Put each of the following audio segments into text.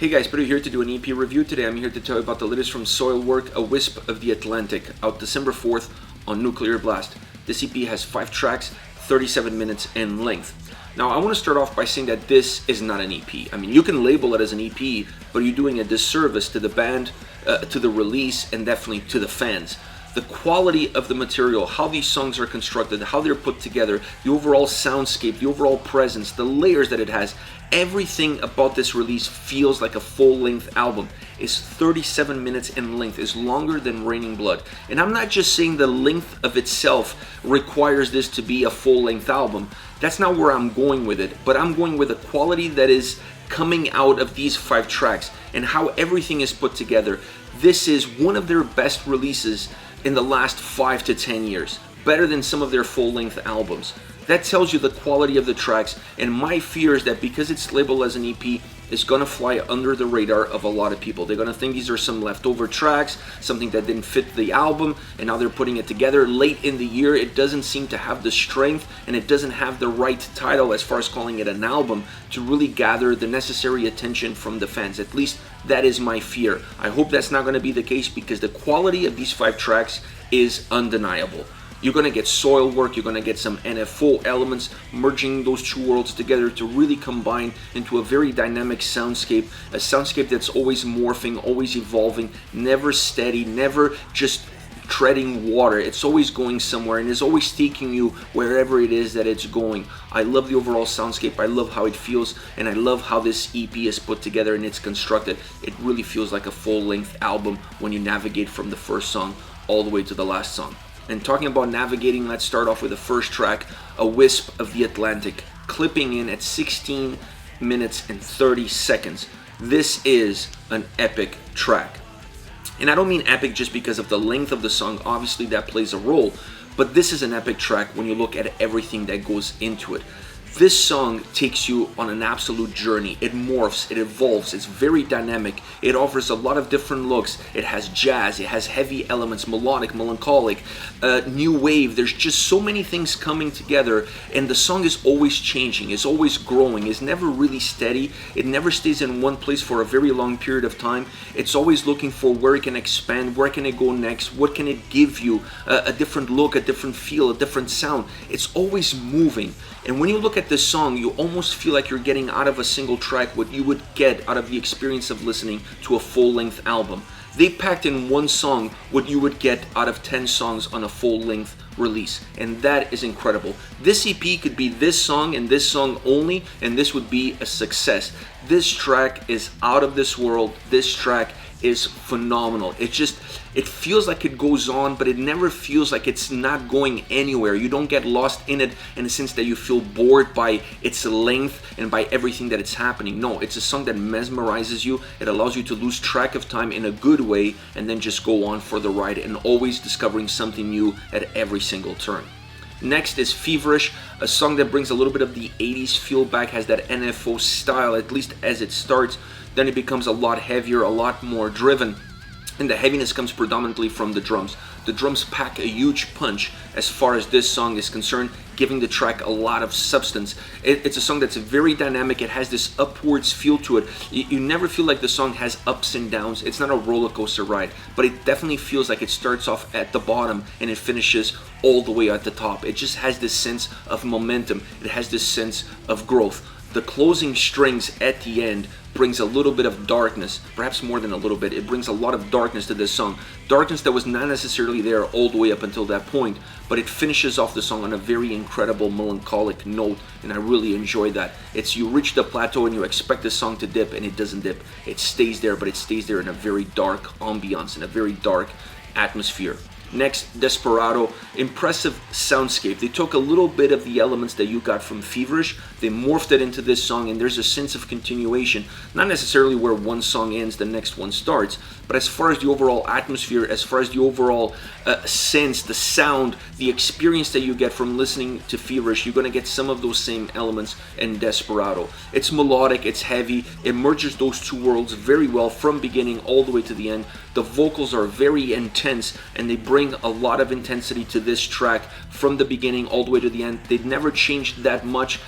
Hey guys, Peter here to do an EP review. Today I'm here to tell you about the latest from Soilwork, A Wisp of the Atlantic, out December 4th on Nuclear Blast. This EP has 5 tracks, 37 minutes in length. Now I want to start off by saying that this is not an EP. I mean, you can label it as an EP, but you're doing a disservice to the band, to the release, and definitely to the fans. The quality of the material, how these songs are constructed, how they're put together, the overall soundscape, the overall presence, the layers that it has, everything about this release feels like a full-length album. It's 37 minutes in length, is longer than Raining Blood. And I'm not just saying the length of itself requires this to be a full-length album. That's not where I'm going with it, but I'm going with the quality that is coming out of these 5 tracks and how everything is put together. This is one of their best releases in the last 5 to 10 years, better than some of their full-length albums. That tells you the quality of the tracks, and my fear is that because it's labeled as an EP, it's gonna fly under the radar of a lot of people. They're gonna think these are some leftover tracks, something that didn't fit the album, and now they're putting it together late in the year. It doesn't seem to have the strength, and it doesn't have the right title as far as calling it an album to really gather the necessary attention from the fans. At least that is my fear. I hope that's not gonna be the case, because the quality of these 5 tracks is undeniable. You're gonna get Soilwork, you're gonna get some NFO elements, merging those two worlds together to really combine into a very dynamic soundscape, a soundscape that's always morphing, always evolving, never steady, never just treading water. It's always going somewhere and is always taking you wherever it is that it's going. I love the overall soundscape, I love how it feels, and I love how this EP is put together and it's constructed. It really feels like a full-length album when you navigate from the first song all the way to the last song. And talking about navigating, let's start off with the first track, A Wisp of the Atlantic, clipping in at 16 minutes and 30 seconds. This is an epic track. And I don't mean epic just because of the length of the song, obviously that plays a role, but this is an epic track when you look at everything that goes into it. This song takes you on an absolute journey. It morphs, it evolves, it's very dynamic. It offers a lot of different looks. It has jazz, it has heavy elements, melodic, melancholic, new wave. There's just so many things coming together, and the song is always changing, it's always growing, it's never really steady. It never stays in one place for a very long period of time. It's always looking for where it can expand, where can it go next, what can it give you, a different look, a different feel, a different sound. It's always moving. And when you look at this song, you almost feel like you're getting out of a single track what you would get out of the experience of listening to a full-length album. They packed in one song what you would get out of 10 songs on a full-length release, and that is incredible. This EP could be this song and this song only, and this would be a success. This track is out of this world. This track is phenomenal. It feels like it goes on, but it never feels like it's not going anywhere. You don't get lost in it in the sense that you feel bored by its length and by everything that it's happening. No, it's a song that mesmerizes you. It allows you to lose track of time in a good way and then just go on for the ride and always discovering something new at every single turn. Next is Feverish, a song that brings a little bit of the 80s feel back, has that NFO style, at least as it starts. Then it becomes a lot heavier, a lot more driven, and the heaviness comes predominantly from the drums. The drums pack a huge punch as far as this song is concerned, giving the track a lot of substance. It's a song that's very dynamic. It has this upwards feel to it. You never feel like the song has ups and downs. It's not a roller coaster ride, but it definitely feels like it starts off at the bottom and it finishes all the way at the top. It just has this sense of momentum. It has this sense of growth. The closing strings at the end brings a little bit of darkness, perhaps more than a little bit. It brings a lot of darkness to this song. Darkness that was not necessarily there all the way up until that point, but it finishes off the song on a very incredible melancholic note, and I really enjoy that. It's you reach the plateau and you expect the song to dip, and it doesn't dip. It stays there, but it stays there in a very dark ambiance, in a very dark atmosphere. Next, Desperado, impressive soundscape. They took a little bit of the elements that you got from Feverish, they morphed it into this song, and there's a sense of continuation. Not necessarily where one song ends, the next one starts, but as far as the overall atmosphere, as far as the overall sense, the sound, the experience that you get from listening to Feverish, you're gonna get some of those same elements in Desperado. It's melodic, it's heavy, it merges those two worlds very well from beginning all the way to the end. The vocals are very intense, and they bring bring a lot of intensity to this track from the beginning all the way to the end. They never changed that much.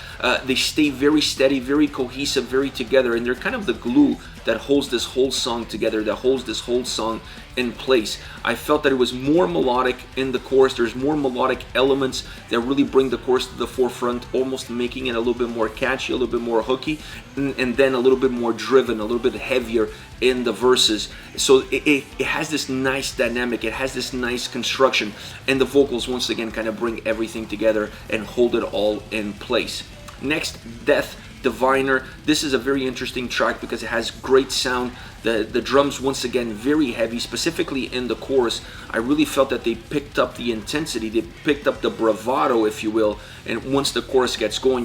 They stay very steady, very cohesive, very together, and they're kind of the glue that holds this whole song together, that holds this whole song in place. I felt that it was more melodic in the chorus. There's more melodic elements that really bring the chorus to the forefront, almost making it a little bit more catchy, a little bit more hooky, and then a little bit more driven, a little bit heavier in the verses. So it has this nice dynamic, it has this nice construction, and the vocals once again kind of bring everything together and hold it all in place. Next, Death Diviner. This is a very interesting track because it has great sound. The drums once again very heavy, specifically in the chorus. I really felt that they picked up the intensity, they picked up the bravado, if you will, and once the chorus gets going,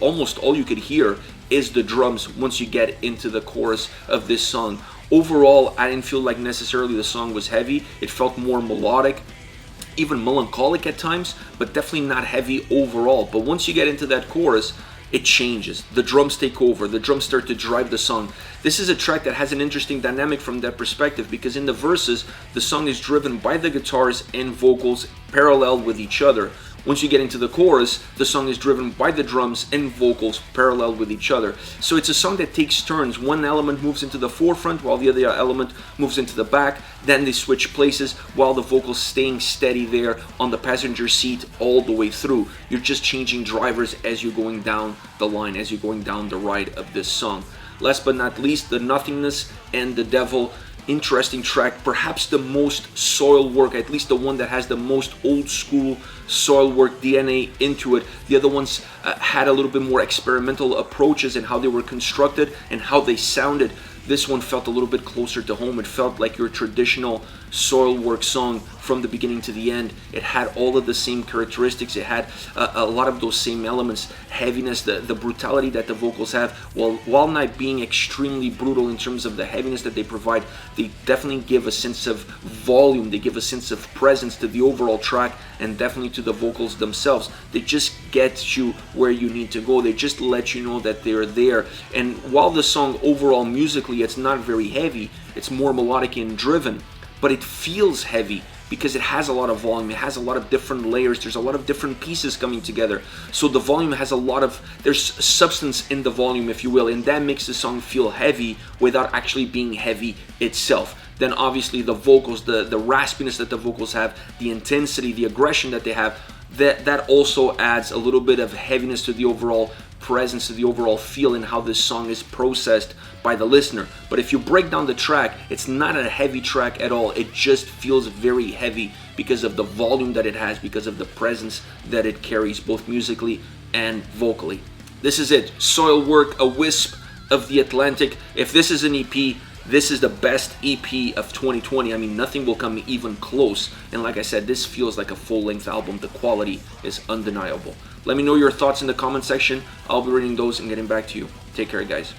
almost all you could hear is the drums once you get into the chorus of this song. Overall, I didn't feel like necessarily the song was heavy. It felt more melodic, even melancholic at times, but definitely not heavy overall. But once you get into that chorus, it changes. The drums take over. The drums start to drive the song. This is a track that has an interesting dynamic from that perspective, because in the verses, the song is driven by the guitars and vocals parallel with each other. Once you get into the chorus, the song is driven by the drums and vocals parallel with each other. So it's a song that takes turns. One element moves into the forefront while the other element moves into the back. Then they switch places while the vocals staying steady there on the passenger seat all the way through. You're just changing drivers as you're going down the line, as you're going down the ride of this song. Last but not least, the Nothingness and the Devil. Interesting track, perhaps the most Soilwork, at least the one that has the most old school Soilwork DNA into it. The other ones had a little bit more experimental approaches in how they were constructed and how they sounded. This one felt a little bit closer to home. It felt like your traditional Soilwork song from the beginning to the end. It had all of the same characteristics. It had a lot of those same elements, heaviness, the brutality that the vocals have. While not being extremely brutal in terms of the heaviness that they provide, they definitely give a sense of volume. They give a sense of presence to the overall track and definitely to the vocals themselves. They just get you where you need to go. They just let you know that they're there. And while the song overall musically, it's not very heavy, it's more melodic and driven, but it feels heavy because it has a lot of volume, it has a lot of different layers, there's a lot of different pieces coming together. So the volume has there's substance in the volume, if you will, and that makes the song feel heavy without actually being heavy itself. Then obviously the vocals, the raspiness that the vocals have, the intensity, the aggression that they have, that also adds a little bit of heaviness to the overall presence, to the overall feel and how this song is processed by the listener. But if you break down the track, it's not a heavy track at all. It just feels very heavy because of the volume that it has, because of the presence that it carries, both musically and vocally. This is it. Soilwork, a Wisp of the Atlantic. If this is an EP, this is the best EP of 2020. I mean, nothing will come even close. And like I said, this feels like a full-length album. The quality is undeniable. Let me know your thoughts in the comment section. I'll be reading those and getting back to you. Take care, guys.